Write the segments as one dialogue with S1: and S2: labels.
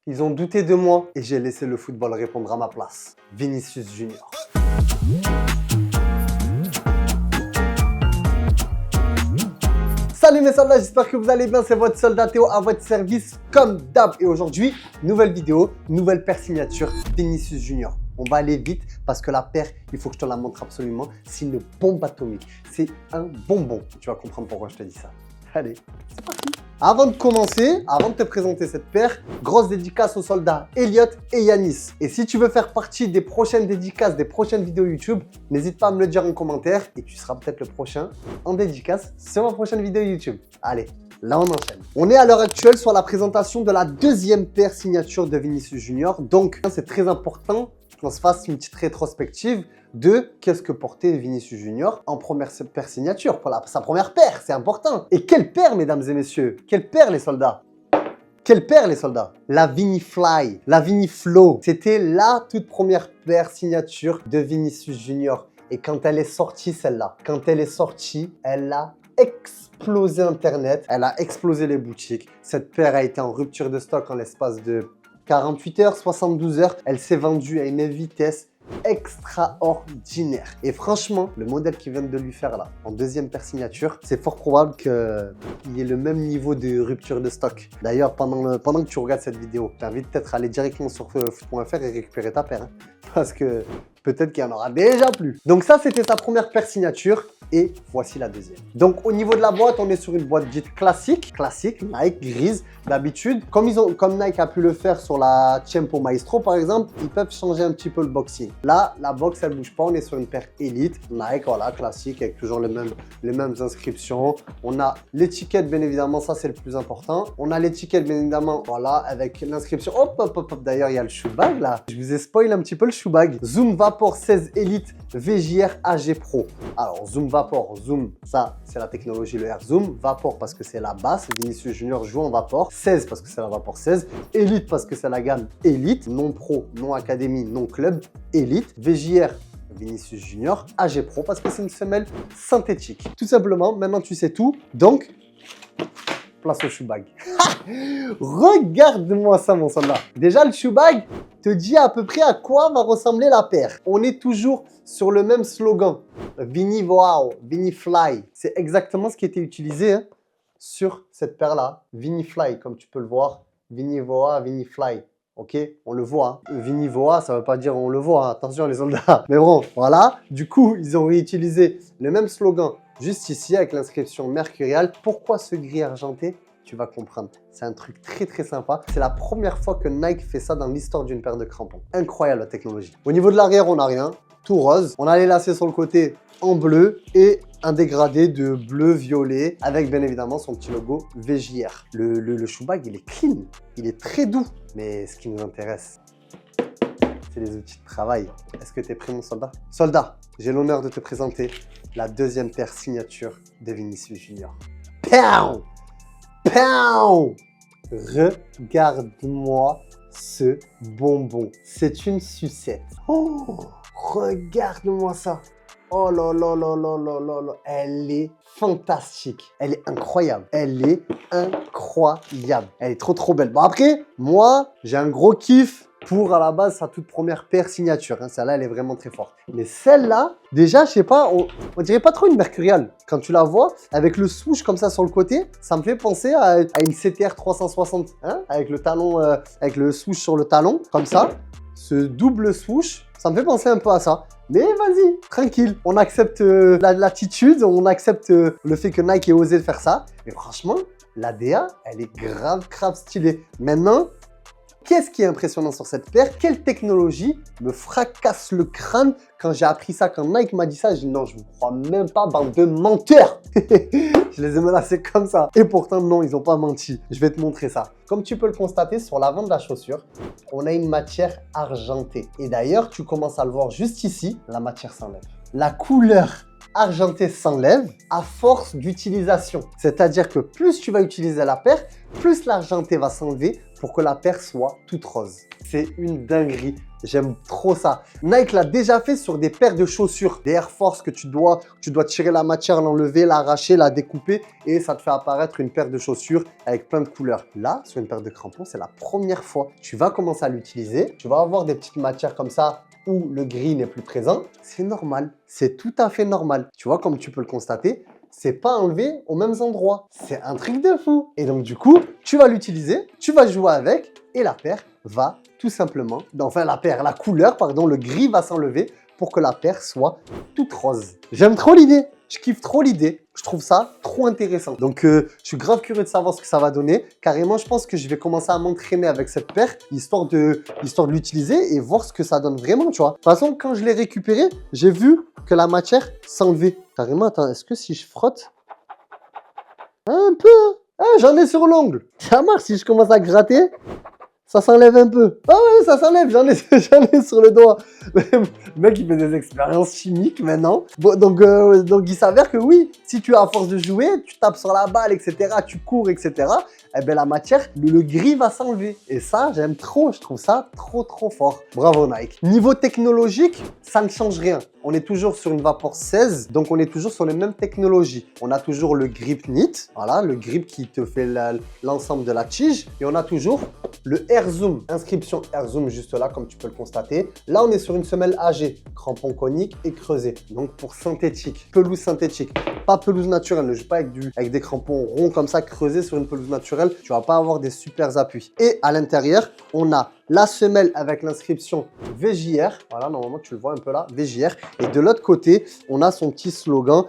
S1: Ils ont douté de moi et j'ai laissé le football répondre à ma place. Vinicius Junior. Salut mes soldats, j'espère que vous allez bien, c'est votre soldat Théo à votre service comme d'hab. Et aujourd'hui, nouvelle vidéo, nouvelle paire signature, Vinicius Junior. On va aller vite parce que la paire, il faut que je te la montre absolument, c'est une bombe atomique. C'est un bonbon. Tu vas comprendre pourquoi je te dis ça. Allez, c'est parti. Avant de commencer, avant de te présenter cette paire, grosse dédicace aux soldats Elliot et Yanis. Et si tu veux faire partie des prochaines dédicaces, des prochaines vidéos YouTube, n'hésite pas à me le dire en commentaire et tu seras peut-être le prochain en dédicace sur ma prochaine vidéo YouTube. Allez, là on enchaîne. On est à l'heure actuelle sur la présentation de la deuxième paire signature de Vinicius Junior. Donc, c'est très important qu'on se fasse une petite rétrospective de qu'est-ce que portait Vinicius Junior en première paire signature, pour sa première paire, c'est important. Et quelle paire, mesdames et messieurs? Quelle paire, les soldats? Quelle paire, les soldats? La Vinifly, la Viniflow. C'était la toute première paire signature de Vinicius Junior. Et quand elle est sortie, celle-là, quand elle est sortie, elle a explosé Internet, elle a explosé les boutiques. Cette paire a été en rupture de stock en l'espace de 48 heures, 72 heures. Elle s'est vendue à une vitesse extraordinaire. Et franchement, le modèle qu'ils viennent de lui faire là, en deuxième paire signature, c'est fort probable qu'il y ait le même niveau de rupture de stock. D'ailleurs, pendant que tu regardes cette vidéo, je t'invite peut-être à aller directement sur foot.fr et récupérer ta paire. Hein, parce que peut-être qu'il y en aura déjà plus. Donc ça, c'était sa première paire signature. Et voici la deuxième. Donc au niveau de la boîte, on est sur une boîte dite classique, Nike, grise. D'habitude, comme Nike a pu le faire sur la Tiempo Maestro par exemple, ils peuvent changer un petit peu le boxing. Là, la box, elle bouge pas, on est sur une paire Elite, Nike, voilà, classique, avec toujours les mêmes inscriptions. On a l'étiquette, bien évidemment, ça c'est le plus important. On a l'étiquette, bien évidemment, voilà, avec l'inscription. Hop. D'ailleurs, il y a le shoe bag là. Je vous ai spoil un petit peu le shoe bag. Zoom Vapor 16 Elite VJR AG Pro. Alors, Zoom Vapor, Zoom, ça, c'est la technologie, le Air Zoom. Vapor parce que c'est la basse. Vinicius Junior joue en Vapor. 16 parce que c'est la Vapor 16. Elite parce que c'est la gamme Elite. Non Pro, non Académie, non Club. Elite. VJR Vinicius Junior. AG Pro parce que c'est une semelle synthétique. Tout simplement, maintenant tu sais tout. Donc, place au shoe bag. Regarde-moi ça, mon soldat. Déjà, le shoe bag te dit à peu près à quoi va ressembler la paire. On est toujours sur le même slogan. Vini Wow, Vinifly. C'est exactement ce qui était utilisé hein, sur cette paire-là. Vinifly, comme tu peux le voir. Vinivoa, Vinifly. Ok, on le voit. Hein. Vinivoa, ça ne veut pas dire on le voit. Hein. Attention les soldats. Mais bon, voilà. Du coup, ils ont réutilisé le même slogan juste ici avec l'inscription Mercurial. Pourquoi ce gris argenté? Tu vas comprendre. C'est un truc très très sympa. C'est la première fois que Nike fait ça dans l'histoire d'une paire de crampons. Incroyable la technologie. Au niveau de l'arrière, on n'a rien. Tout rose. On a les lacets sur le côté en bleu et un dégradé de bleu-violet avec bien évidemment son petit logo VJR. Le shoe bag, il est clean. Il est très doux. Mais ce qui nous intéresse, c'est les outils de travail. Est-ce que tu es prêt, mon soldat? Soldat, j'ai l'honneur de te présenter la deuxième paire signature de Vinicius Junior. Pow! Pow! Regarde-moi ce bonbon. C'est une sucette. Oh! Regarde-moi ça. Oh là là là là là là là. Elle est fantastique. Elle est incroyable. Elle est incroyable. Elle est trop belle. Bon après, moi, j'ai un gros kiff pour à la base sa toute première paire signature. Hein. Celle-là, elle est vraiment très forte. Mais celle-là, déjà, je sais pas, on dirait pas trop une Mercurial. Quand tu la vois, avec le swoosh comme ça sur le côté, ça me fait penser à une CTR 360. Hein, avec le talon, avec le swoosh sur le talon, comme ça. Ce double swoosh, ça me fait penser un peu à ça. Mais vas-y, tranquille. On accepte l'attitude, on accepte le fait que Nike ait osé faire ça. Mais franchement, la DA, elle est grave stylée. Maintenant, qu'est-ce qui est impressionnant sur cette paire? Quelle technologie me fracasse le crâne quand j'ai appris ça, quand Nike m'a dit ça? J'ai dit non, je ne vous crois même pas, bande de menteurs. Je les ai menacés comme ça. Et pourtant, non, ils n'ont pas menti. Je vais te montrer ça. Comme tu peux le constater, sur l'avant de la chaussure, on a une matière argentée. Et d'ailleurs, tu commences à le voir juste ici, la matière s'enlève. La couleur argentée s'enlève à force d'utilisation. C'est-à-dire que plus tu vas utiliser la paire, plus l'argenté va s'enlever, pour que la paire soit toute rose. C'est une dinguerie. J'aime trop ça. Nike l'a déjà fait sur des paires de chaussures, des Air Force que tu dois tirer la matière, l'enlever, l'arracher, la découper et ça te fait apparaître une paire de chaussures avec plein de couleurs. Là, sur une paire de crampons, c'est la première fois. Tu vas commencer à l'utiliser. Tu vas avoir des petites matières comme ça où le gris n'est plus présent. C'est normal. C'est tout à fait normal. Tu vois, comme tu peux le constater, c'est pas enlevé aux mêmes endroits. C'est un truc de fou. Et donc, du coup, tu vas l'utiliser, tu vas jouer avec et la paire va tout simplement, enfin la couleur, pardon, le gris va s'enlever pour que la paire soit toute rose. J'aime trop l'idée. Je kiffe trop l'idée. Je trouve ça trop intéressant. Donc, je suis grave curieux de savoir ce que ça va donner. Carrément, je pense que je vais commencer à m'entraîner avec cette paire, histoire de l'utiliser et voir ce que ça donne vraiment, tu vois. De toute façon, quand je l'ai récupéré, j'ai vu que la matière s'enlevait. Carrément, attends, est-ce que si je frotte un peu, ah, j'en ai sur l'ongle. Ça marche si je commence à gratter. Ça s'enlève un peu. Ah ouais, ça s'enlève, j'en ai sur le doigt. Le mec, il fait des expériences chimiques maintenant. Bon, donc, il s'avère que oui, si tu as à force de jouer, tu tapes sur la balle, etc., tu cours, etc., eh bien la matière, le gris va s'enlever. Et ça, j'aime trop, je trouve ça trop fort. Bravo Nike. Niveau technologique, ça ne change rien. On est toujours sur une Vapor 16, donc on est toujours sur les mêmes technologies. On a toujours le grip knit, voilà, le grip qui te fait l'ensemble de la tige. Et on a toujours le Air Zoom, inscription Air Zoom juste là, comme tu peux le constater. Là, on est sur une semelle AG, crampon conique et creusé. Donc pour synthétique, pelouse synthétique, pas pelouse naturelle. Ne joue pas avec des crampons ronds comme ça, creusés sur une pelouse naturelle. Tu vas pas avoir des super appuis. Et à l'intérieur, on a la semelle avec l'inscription VJR. Voilà, normalement, tu le vois un peu là, VJR. Et de l'autre côté, on a son petit slogan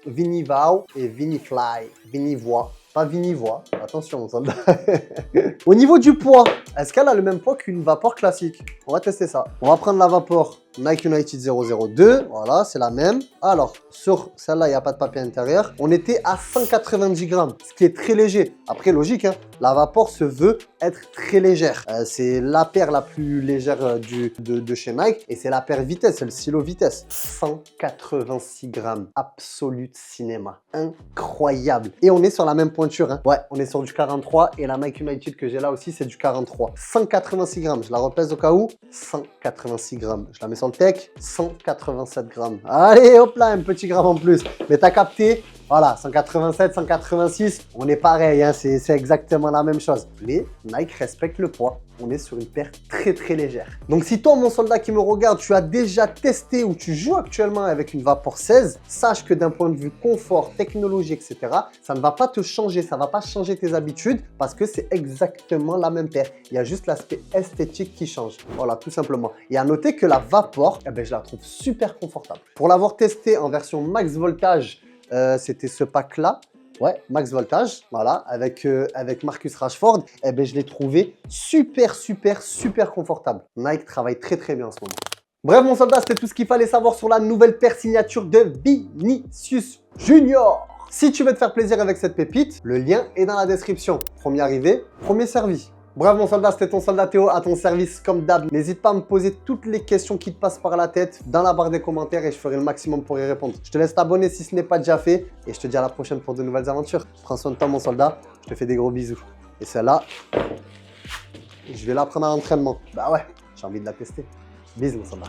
S1: Vinivow et Vinifly. Vinivoix. Pas Vinivoix, attention mon soldat. Au niveau du poids, est-ce qu'elle a le même poids qu'une Vapor classique? On va tester ça. On va prendre la Vapor Nike United 002, voilà, c'est la même. Alors, sur celle-là, il n'y a pas de papier intérieur. On était à 190 grammes, ce qui est très léger. Après, logique, hein, la Vapor se veut être très légère. C'est la paire la plus légère de chez Nike et c'est la paire vitesse, c'est le silo vitesse. 186 grammes, absolute cinéma. Incroyable. Et on est sur la même pointure, hein. Ouais, on est sur du 43 et la Nike United que j'ai là aussi, c'est du 43. 186 grammes, je la repèse au cas où. 186 grammes. Je la mets sur le tech, 187 grammes. Allez, hop là, un petit gramme en plus. Mais t'as capté, voilà, 187, 186, on est pareil, hein, c'est exactement la même chose. Mais Nike respecte le poids. On est sur une paire très légère. Donc si toi, mon soldat qui me regarde, tu as déjà testé ou tu joues actuellement avec une Vapor 16, sache que d'un point de vue confort, technologie, etc., ça ne va pas te changer, ça ne va pas changer tes habitudes parce que c'est exactement la même paire. Il y a juste l'aspect esthétique qui change. Voilà, tout simplement. Et à noter que la Vapor, eh ben, je la trouve super confortable. Pour l'avoir testé en version max voltage, c'était ce pack-là. Ouais, max voltage, voilà, avec Marcus Rashford, eh ben, je l'ai trouvé super confortable. Nike travaille très bien en ce moment. Bref, mon soldat, c'était tout ce qu'il fallait savoir sur la nouvelle paire signature de Vinicius Junior. Si tu veux te faire plaisir avec cette pépite, le lien est dans la description. Premier arrivé, premier servi. Bref, mon soldat, c'était ton soldat Théo à ton service comme d'hab. N'hésite pas à me poser toutes les questions qui te passent par la tête dans la barre des commentaires et je ferai le maximum pour y répondre. Je te laisse t'abonner si ce n'est pas déjà fait et je te dis à la prochaine pour de nouvelles aventures. Prends soin de toi, mon soldat. Je te fais des gros bisous. Et celle-là, je vais la prendre à l'entraînement. Bah ouais, j'ai envie de la tester. Bisous, mon soldat.